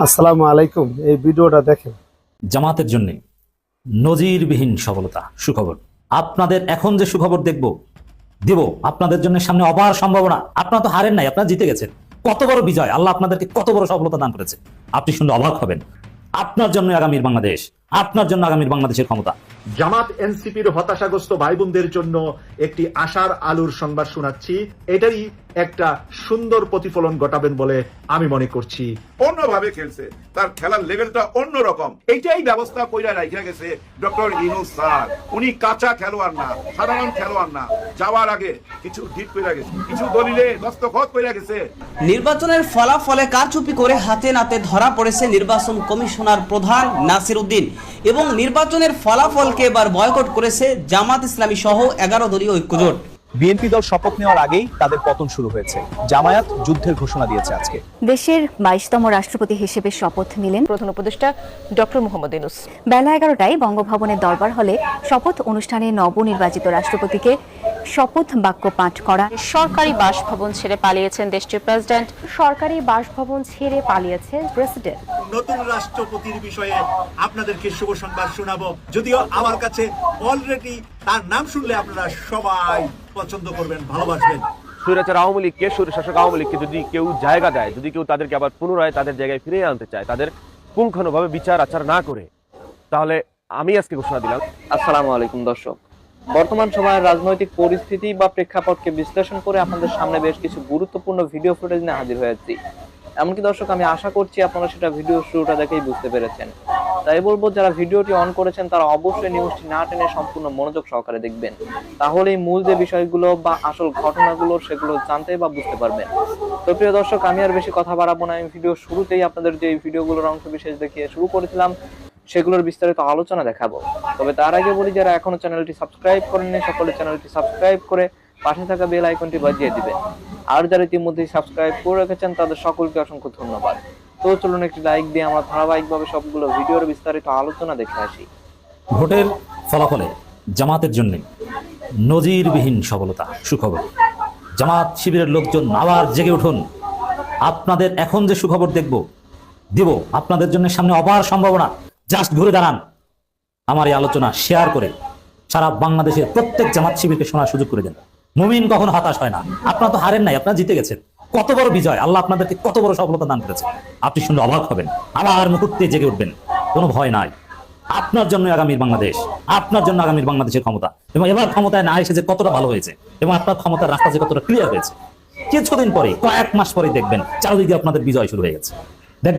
আসসালামু আলাইকুম। এই ভিডিওটা দেখেন। জামাতের জন্য নজিরবিহীন সফলতা সুখবর। আপনাদের এখন যে সুখবর দিব আপনাদের জন্য সামনে অপার সম্ভাবনা। আপনারা তো হারেন নাই, আপনারা জিতে গেছেন। কত বড় বিজয়! আল্লাহ আপনাদেরকে কত বড় সফলতা দান করেছে, আপনি শুনলে অবাক হবেন। আপনার জন্য আগামীর বাংলাদেশ, আপনার জন্য আগামীর বাংলাদেশের ক্ষমতা। জামাত এনসিপির হতাশাগ্রস্ত ভাই বোনদের জন্য একটি আশার আলোর সংবাদ শোনাচ্ছি। এটারই একটা সুন্দর প্রতিফলন ঘটাবেন বলে আমি মনে করছি। অন্যভাবে খেলছে, তার খেলার লেভেলটা অন্যরকম। এইটাই ব্যবস্থা কইরা রাখা গেছে ডক্টর ইউনূস স্যার। উনি কাঁচা খেলোয়াড় না, সাধারণ খেলোয়াড় না। যাওয়ার আগে কিছু ঠিক কইরা গেছে, কিছু দলিলে দস্তখত কইরা গেছে। নির্বাচনের ফলাফলে কারচুপি করে হাতে নাতে ধরা পড়েছে নির্বাচন কমিশনার প্রধান নাসির উদ্দিন এবং নির্বাচনের ফলাফলকে এবার বয়কট করেছে জামাত ইসলামী সহ 11 দলীয় ঐক্যজোট। বিএনপি দল শপথ নেওয়ার আগেই তাদের পতন শুরু হয়েছে। জামায়াত যুদ্ধের ঘোষণা দিয়েছে আজকে। দেশের 22তম রাষ্ট্রপতি হিসেবে শপথ নিলেন প্রধান উপদেষ্টা ডক্টর মোহাম্মদ ইউনূস। বেলা 11টায় বঙ্গভবনের দরবার হলে শপথ অনুষ্ঠানে নবনির্বাচিত রাষ্ট্রপতিকে শপথ বাক্য পাঠ করা। সরকারি বাসভবন ছেড়ে পালিয়েছেন দেশটির প্রেসিডেন্ট। সরকারি বাসভবন ছেড়ে পালিয়েছেন প্রেসিডেন্ট। নতুন রাষ্ট্রপতির বিষয়ে আপনাদেরকে শুভ সংবাদ শোনাবো, যদিও আমার কাছে অলরেডি তার নাম শুনলে আপনারা সবাই পছন্দ করবেন, ভালোবাসবেন। স্বৈরাচার আওয়ামী লীগকে, স্বৈরশাসক আওয়ামী লীগকে যদি কেউ জায়গা দেয়, যদি কেউ তাদেরকে আবার পুনরায় তাদের জায়গায় ফিরিয়ে আনতে চায়, তাদের পুঙ্খানুভাবে বিচার আচার না করে, তাহলে আমি আজকে ঘোষণা দিলাম। আসসালামু আলাইকুম দর্শক, বর্তমান সময়ের রাজনৈতিক পরিস্থিতি বা প্রেক্ষাপটকে বিশ্লেষণ করে আপনাদের সামনে বেশ কিছু গুরুত্বপূর্ণ ভিডিও ফুটেজ নিয়ে হাজির হয়েছি। এমনকি দর্শক, আমি আশা করছি আপনারা সেটা ভিডিও শুরুটা দেখেই বুঝতে পেরেছেন। তাই বলবো, যারা ভিডিওটি অন করেছেন তারা অবশ্যই নিউজটি না টেনে সম্পূর্ণ মনোযোগ সহকারে দেখবেন, তাহলেই মূল যে বিষয়গুলো বা আসল ঘটনাগুলো সেগুলো জানতে বা বুঝতে পারবেন। তো প্রিয় দর্শক, আমি আর বেশি কথা বাড়াবো না। আমি ভিডিও শুরুতেই আপনাদের যে ভিডিওগুলোর অংশ বিশেষ দেখিয়ে শুরু করেছিলাম সেগুলোর বিস্তারিত আলোচনা দেখাবো। তবে তার আগে বলি, যারা এখনো চ্যানেলটি সাবস্ক্রাইব করেননি সকলে চ্যানেলটি সাবস্ক্রাইব করে পাশে থাকা বেল আইকনটি বাজিয়ে দিবেন। আর যারা ইতিমধ্যেই সাবস্ক্রাইব করে রেখেছেন তাদের সকলকে অসংখ্য ধন্যবাদ। তো চলুন একটি লাইক দিয়ে আমরা ধারাবাহিকভাবে সবগুলো ভিডিওর বিস্তারিত আলোচনা দেখে আসি। ভোটের ফলাফলে জামাতের জন্য নজিরবিহীন সফলতা সুখবর। জামাত শিবিরের লোকজন আবার জেগে উঠুন। আপনাদের এখন যে সুখবর দিব আপনাদের জন্য সামনে অপার সম্ভাবনা। জাস্ট ঘুরে দাঁড়ান, আমার এই আলোচনা শেয়ার করে সারা বাংলাদেশের প্রত্যেক জামাত শিবিরকে শোনার সুযোগ করে দেন। মুমিন কখনো হতাশ হয় না। আপনারা তো হারেন নাই, আপনারা জিতে গেছেন। কত বড় বিজয়! আল্লাহ আপনাদেরকে কত বড় সফলতা দান করেছে, আপনি শুনলে অবাক হবেন। আবার মুহূর্তে জেগে উঠবেন, কোনো ভয় নাই। আপনার জন্য আগামীর বাংলাদেশ, আপনার জন্য আগামীর বাংলাদেশের ক্ষমতা। এবং এবার ক্ষমতায় না এসে যে কতটা ভালো হয়েছে এবং আপনার ক্ষমতার রাস্তা যে কতটা ক্লিয়ার হয়েছে, কিছুদিন পরে, কয়েক মাস পরে দেখবেন চারদিকে আপনাদের বিজয় শুরু হয়ে গেছে।